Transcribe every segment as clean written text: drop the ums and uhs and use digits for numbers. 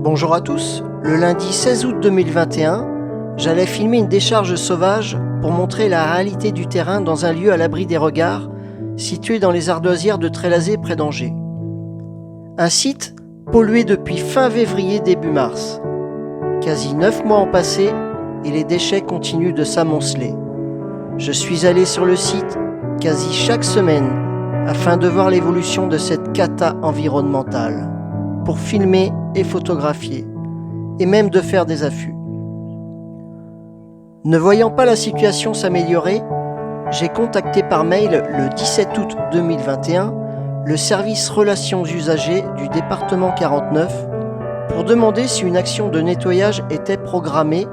Bonjour à tous, le lundi 16 août 2021, j'allais filmer une décharge sauvage pour montrer la réalité du terrain dans un lieu à l'abri des regards, situé dans les ardoisières de Trélazé près d'Angers. Un site pollué depuis fin février début mars. Quasi 9 mois ont passé et les déchets continuent de s'amonceler. Je suis allé sur le site quasi chaque semaine afin de voir l'évolution de cette cata environnementale, pour filmer et photographier, et même de faire des affûts. Ne voyant pas la situation s'améliorer, j'ai contacté par mail le 17 août 2021 le service relations usagers du département 49 pour demander si une action de nettoyage était programmée,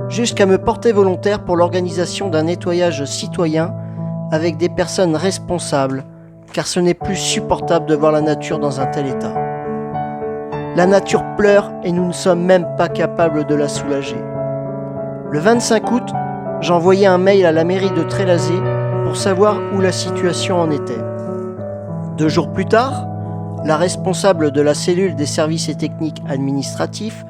jusqu'à me porter volontaire pour l'organisation d'un nettoyage citoyen avec des personnes responsables, car ce n'est plus supportable de voir la nature dans un tel état. La nature pleure et nous ne sommes même pas capables de la soulager. Le 25 août, j'envoyais un mail à la mairie de Trélazé pour savoir où la situation en était. 2 jours plus tard, la responsable de la cellule des services et techniques administratifs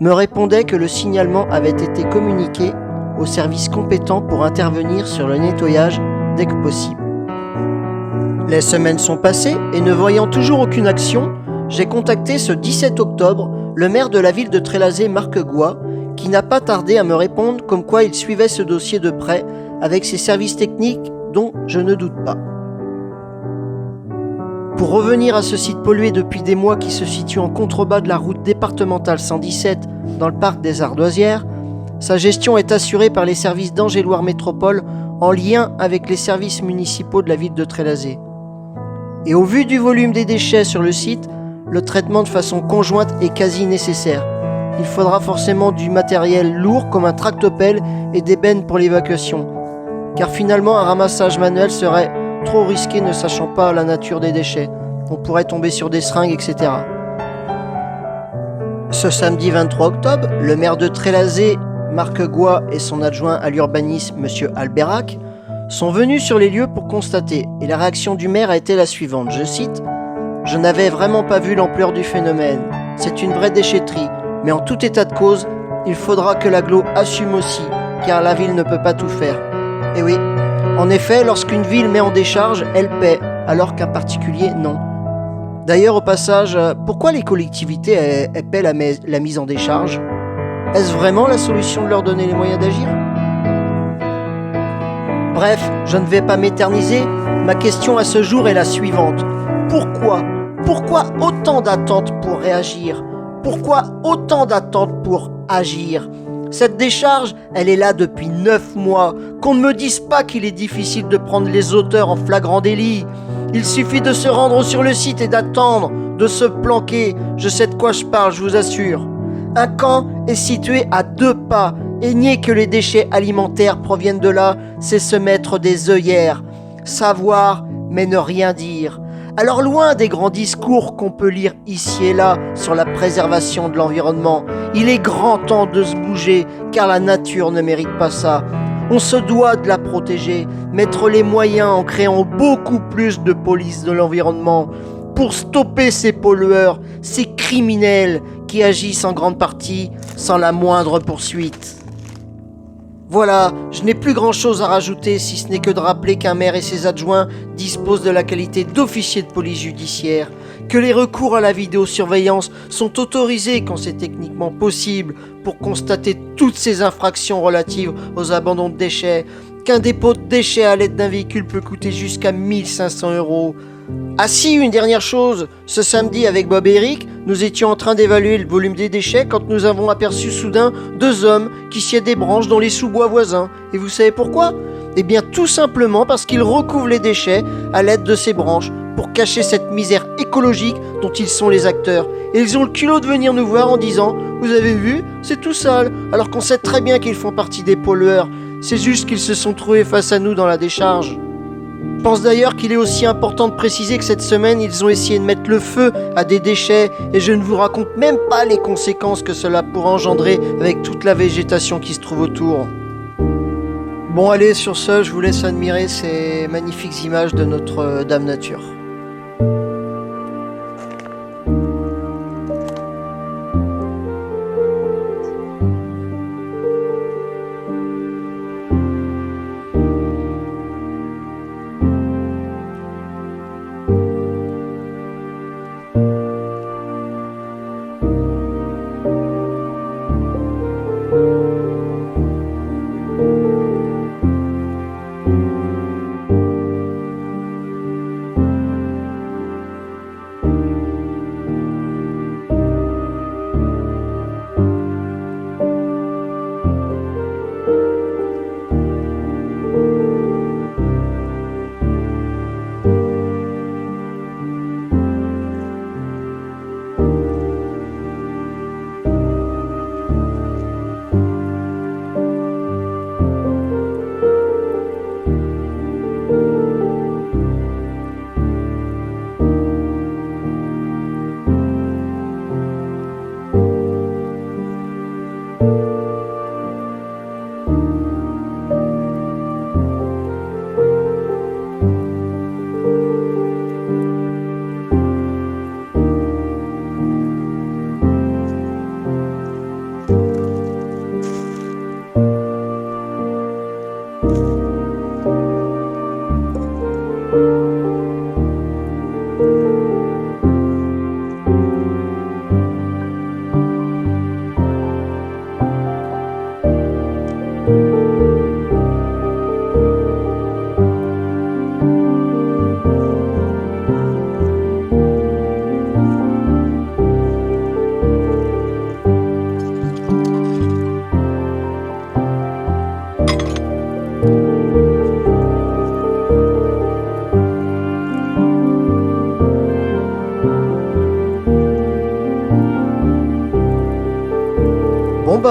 me répondait que le signalement avait été communiqué aux services compétents pour intervenir sur le nettoyage dès que possible. Les semaines sont passées et ne voyant toujours aucune action, j'ai contacté ce 17 octobre le maire de la ville de Trélazé, Marc Goua, qui n'a pas tardé à me répondre comme quoi il suivait ce dossier de près avec ses services techniques dont je ne doute pas. Pour revenir à ce site pollué depuis des mois qui se situe en contrebas de la route départementale 117 dans le parc des Ardoisières, sa gestion est assurée par les services d'Angers-Loire Métropole en lien avec les services municipaux de la ville de Trélazé. Et au vu du volume des déchets sur le site, le traitement de façon conjointe est quasi nécessaire. Il faudra forcément du matériel lourd comme un tractopelle et des bennes pour l'évacuation, car finalement un ramassage manuel serait trop risqué ne sachant pas la nature des déchets. On pourrait tomber sur des seringues, etc. Ce samedi 23 octobre, le maire de Trélazé, Marc Goua, et son adjoint à l'urbanisme, M. Alberac, sont venus sur les lieux pour constater, et la réaction du maire a été la suivante, je cite: « Je n'avais vraiment pas vu l'ampleur du phénomène. C'est une vraie déchetterie, mais en tout état de cause, il faudra que l'agglo assume aussi, car la ville ne peut pas tout faire. » Et oui, en effet, lorsqu'une ville met en décharge, elle paie, alors qu'un particulier, non. D'ailleurs, au passage, pourquoi les collectivités elles paient la mise en décharge? Est-ce vraiment la solution de leur donner les moyens d'agir? Bref, je ne vais pas m'éterniser. Ma question à ce jour est la suivante. Pourquoi autant d'attentes pour réagir? Pourquoi autant d'attentes pour agir? Cette décharge, elle est là depuis 9 mois. Qu'on ne me dise pas qu'il est difficile de prendre les auteurs en flagrant délit. Il suffit de se rendre sur le site et d'attendre, de se planquer. Je sais de quoi je parle, je vous assure. Un camp est situé à 2 pas. Et nier que les déchets alimentaires proviennent de là, c'est se mettre des œillères. Savoir, mais ne rien dire. Alors loin des grands discours qu'on peut lire ici et là sur la préservation de l'environnement, il est grand temps de se bouger, car la nature ne mérite pas ça. On se doit de la protéger, mettre les moyens en créant beaucoup plus de police de l'environnement pour stopper ces pollueurs, ces criminels qui agissent en grande partie sans la moindre poursuite. Voilà, je n'ai plus grand-chose à rajouter si ce n'est que de rappeler qu'un maire et ses adjoints disposent de la qualité d'officier de police judiciaire, que les recours à la vidéosurveillance sont autorisés quand c'est techniquement possible pour constater toutes ces infractions relatives aux abandons de déchets, qu'un dépôt de déchets à l'aide d'un véhicule peut coûter jusqu'à 1 500 €. Ah si, une dernière chose, ce samedi avec Bob et Eric, nous étions en train d'évaluer le volume des déchets quand nous avons aperçu soudain 2 hommes qui sciaient des branches dans les sous-bois voisins. Et vous savez pourquoi? Eh bien tout simplement parce qu'ils recouvrent les déchets à l'aide de ces branches pour cacher cette misère écologique dont ils sont les acteurs. Et ils ont le culot de venir nous voir en disant « Vous avez vu, c'est tout sale », alors qu'on sait très bien qu'ils font partie des pollueurs. C'est juste qu'ils se sont trouvés face à nous dans la décharge. Je pense d'ailleurs qu'il est aussi important de préciser que cette semaine, ils ont essayé de mettre le feu à des déchets et je ne vous raconte même pas les conséquences que cela pourra engendrer avec toute la végétation qui se trouve autour. Bon allez, sur ce, je vous laisse admirer ces magnifiques images de notre Dame Nature.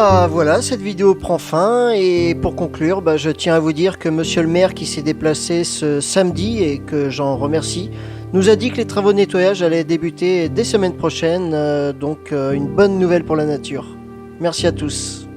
bah voilà, cette vidéo prend fin et pour conclure, bah, je tiens à vous dire que monsieur le maire qui s'est déplacé ce samedi et que j'en remercie, nous a dit que les travaux de nettoyage allaient débuter dès semaine prochaine, donc une bonne nouvelle pour la nature. Merci à tous.